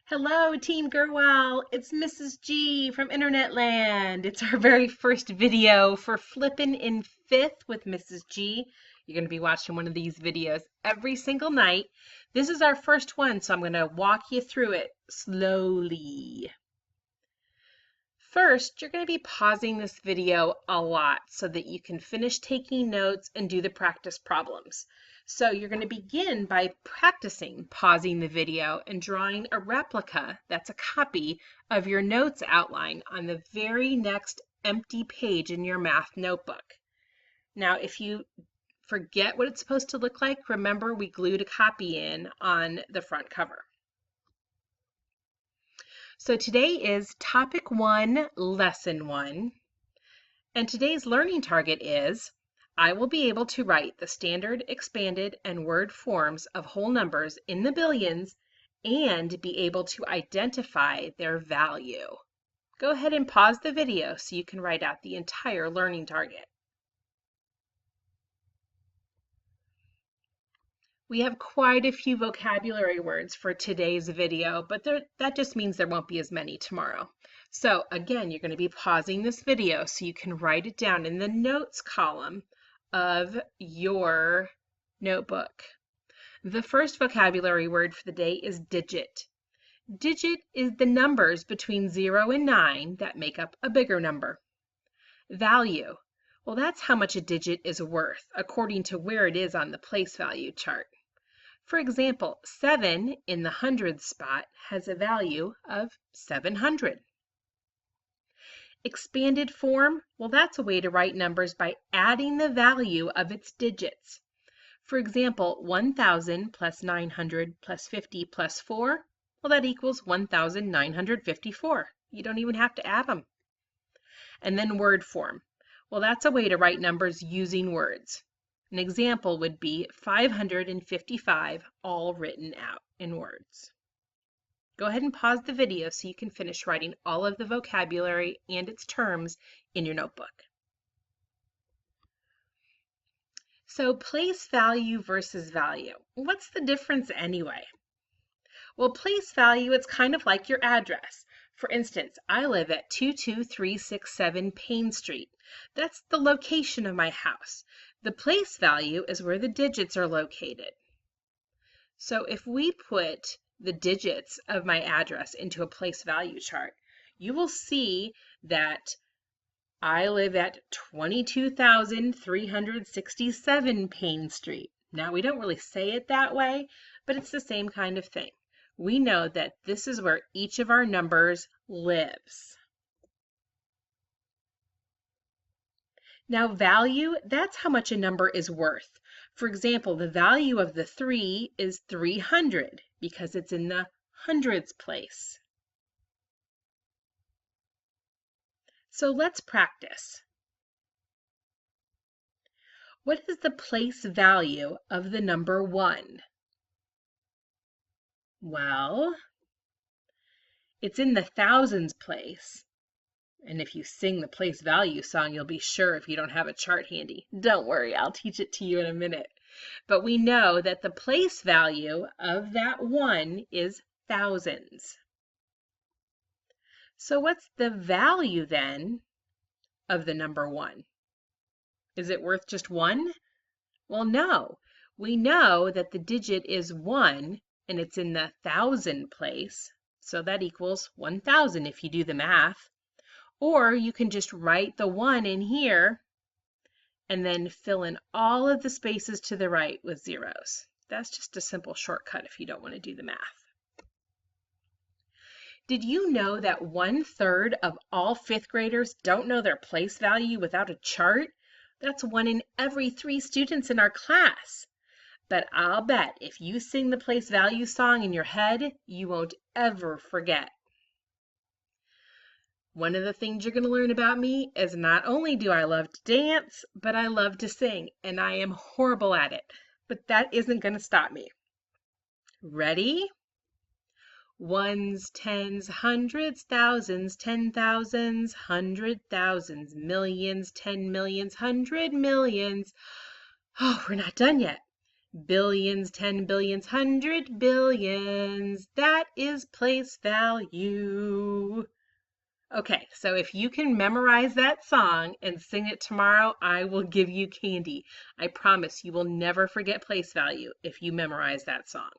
Hello, Team Gerwell. It's Mrs. G from Internet Land. It's our very first video for Flippin' in Fifth with Mrs. G. You're going to be watching one of these videos every single night. This is our first one, so I'm going to walk you through it slowly. First, you're going to be pausing this video a lot so that you can finish taking notes and do the practice problems. So you're going to begin by practicing pausing the video and drawing a replica, that's a copy, of your notes outline on the very next empty page in your math notebook. Now, if you forget what it's supposed to look like, remember we glued a copy in on the front cover. So today is Topic 1, Lesson 1, and today's learning target is, I will be able to write the standard, expanded, and word forms of whole numbers in the billions and be able to identify their value. Go ahead and pause the video so you can write out the entire learning target. We have quite a few vocabulary words for today's video, but that just means there won't be as many tomorrow. So again, you're going to be pausing this video so you can write it down in the notes column of your notebook. The first vocabulary word for the day is digit. Digit is the numbers between 0 and 9 that make up a bigger number. Value. Well, that's how much a digit is worth according to where it is on the place value chart. For example, 7 in the hundreds spot has a value of 700. Expanded form, well, that's a way to write numbers by adding the value of its digits. For example, 1,000 plus 900 plus 50 plus 4, well, that equals 1,954. You don't even have to add them. And then word form. Well, that's a way to write numbers using words. An example would be 555 all written out in words. Go ahead and pause the video so you can finish writing all of the vocabulary and its terms in your notebook. So place value versus value. What's the difference anyway? Well, place value, it's kind of like your address. For instance, I live at 22367 Payne Street. That's the location of my house. The place value is where the digits are located. So if we put the digits of my address into a place value chart, you will see that I live at 22,367 Payne Street. Now, we don't really say it that way, but it's the same kind of thing. We know that this is where each of our numbers lives. Now, value, that's how much a number is worth. For example, the value of the 3 is 300 because it's in the hundreds place. So let's practice. What is the place value of the number 1? Well, it's in the thousands place. And if you sing the place value song, you'll be sure if you don't have a chart handy. Don't worry, I'll teach it to you in a minute. But we know that the place value of that 1 is thousands. So what's the value then of the number 1? Is it worth just 1? Well, no. We know that the digit is 1 and it's in the thousand place. So that equals 1,000 if you do the math. Or you can just write the 1 in here and then fill in all of the spaces to the right with zeros. That's just a simple shortcut if you don't want to do the math. Did you know that 1/3 of all 5th graders don't know their place value without a chart? That's 1 in every 3 students in our class. But I'll bet if you sing the place value song in your head, you won't ever forget. One of the things you're going to learn about me is not only do I love to dance, but I love to sing, and I am horrible at it. But that isn't going to stop me. Ready? Ones, tens, hundreds, thousands, 10,000s, 100,000s, millions, 10 millions, 100 millions. Oh, we're not done yet. Billions, 10 billions, 100 billions. That is place value. Okay, so if you can memorize that song and sing it tomorrow, I will give you candy. I promise you will never forget place value if you memorize that song.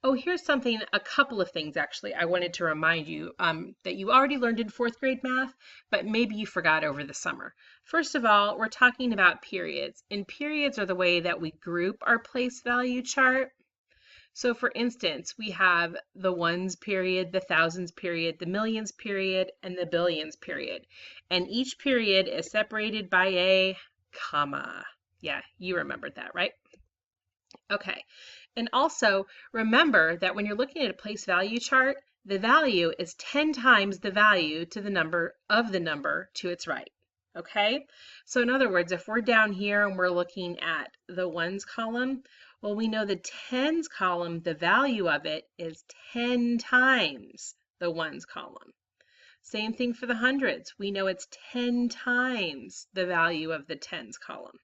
Oh, here's something, a couple of things actually, I wanted to remind you that you already learned in 4th grade math, but maybe you forgot over the summer. First of all, we're talking about periods, and periods are the way that we group our place value chart. So for instance, we have the ones period, the thousands period, the millions period, and the billions period. And each period is separated by a comma. Yeah, you remembered that, right? Okay. And also remember that when you're looking at a place value chart, the value is 10 times the value to the number of the number to its right. Okay? So in other words, if we're down here and we're looking at the ones column, well, we know the tens column, the value of it is 10 times the ones column. Same thing for the hundreds. We know it's 10 times the value of the tens column.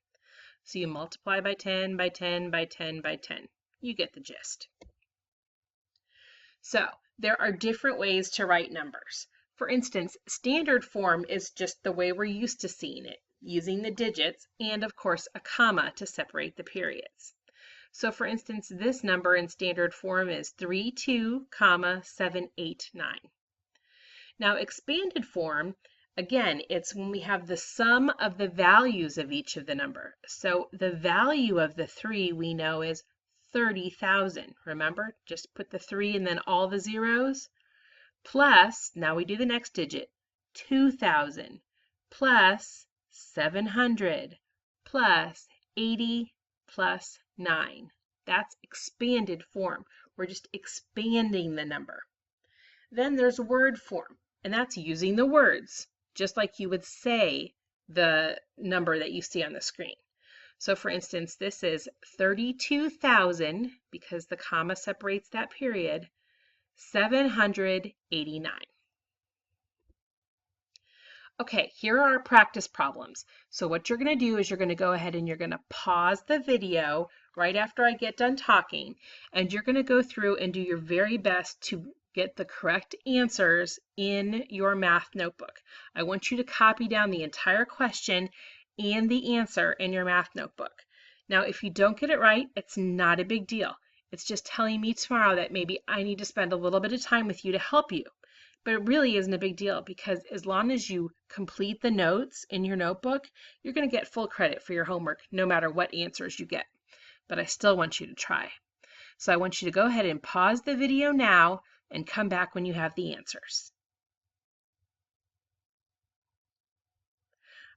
So you multiply by 10, by 10, by 10, by 10. You get the gist. So there are different ways to write numbers. For instance, standard form is just the way we're used to seeing it, using the digits and of course a comma to separate the periods. So for instance, this number in standard form is 32,789. Now expanded form, again, it's when we have the sum of the values of each of the number. So the value of the 3 we know is 30,000. Remember, just put the 3 and then all the zeros. Plus, now we do the next digit, 2,000 plus 700 plus 80 plus 9. That's expanded form. We're just expanding the number. Then there's word form, and that's using the words, just like you would say the number that you see on the screen. So for instance, this is 32,000, because the comma separates that period, 789. Okay, here are our practice problems. So what you're going to do is you're going to go ahead and you're going to pause the video right after I get done talking, and you're going to go through and do your very best to get the correct answers in your math notebook. I want you to copy down the entire question and the answer in your math notebook. Now, if you don't get it right, it's not a big deal. It's just telling me tomorrow that maybe I need to spend a little bit of time with you to help you. But it really isn't a big deal, because as long as you complete the notes in your notebook, you're going to get full credit for your homework no matter what answers you get. But I still want you to try. So I want you to go ahead and pause the video now and come back when you have the answers.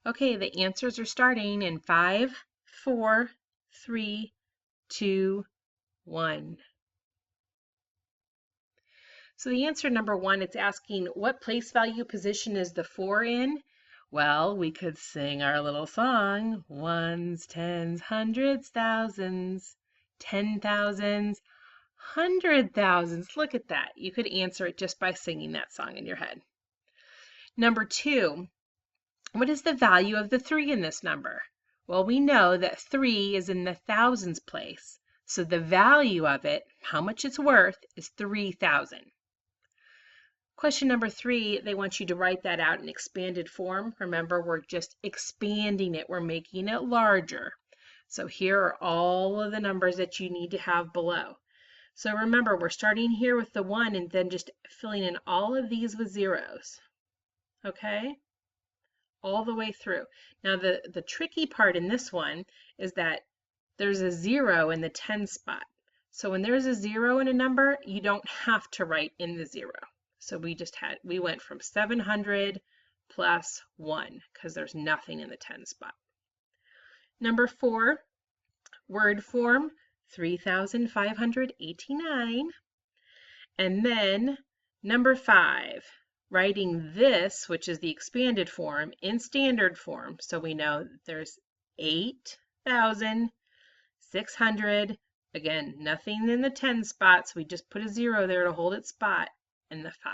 Okay, the answers are starting in 5, 4, 3, 2, 1. So the answer number 1, it's asking what place value position is the 4 in? Well, we could sing our little song, ones, tens, hundreds, thousands, 10,000s, 100,000s. Look at that. You could answer it just by singing that song in your head. Number 2, what is the value of the 3 in this number? Well, we know that 3 is in the thousands place. So the value of it, how much it's worth, is 3,000. Question number 3, they want you to write that out in expanded form. Remember, we're just expanding it. We're making it larger. So here are all of the numbers that you need to have below. So remember, we're starting here with the 1 and then just filling in all of these with zeros. Okay? All the way through. Now the tricky part in this one is that there's a 0 in the 10 spot. So when there's a 0 in a number, you don't have to write in the 0. So we went from 700 plus 1 because there's nothing in the 10 spot. Number 4, word form, 3,589. And then number 5, writing this, which is the expanded form, in standard form. So we know there's 8,600. Again, nothing in the 10 spot, so we just put a 0 there to hold its spot, and the 5.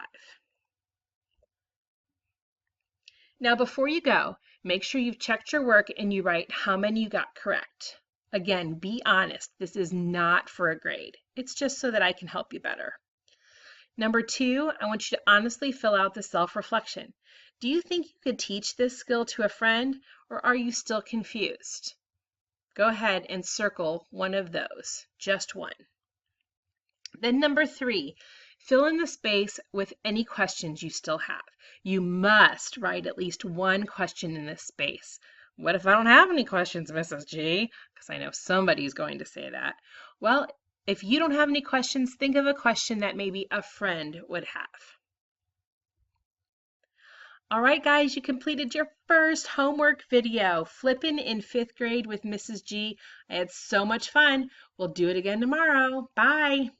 Now before you go, Make sure you've checked your work and you write how many you got correct. Again, be honest. This is not for a grade. It's just so that I can help you better. Number 2, I want you to honestly fill out the self-reflection. Do you think you could teach this skill to a friend, or are you still confused? Go ahead and circle one of those, just one. Then number 3, fill in the space with any questions you still have. You must write at least one question in this space. What if I don't have any questions, Mrs. G? Because I know somebody's going to say that. Well, if you don't have any questions, think of a question that maybe a friend would have. All right, guys, you completed your first homework video, Flippin' in 5th grade with Mrs. G. I had so much fun. We'll do it again tomorrow. Bye.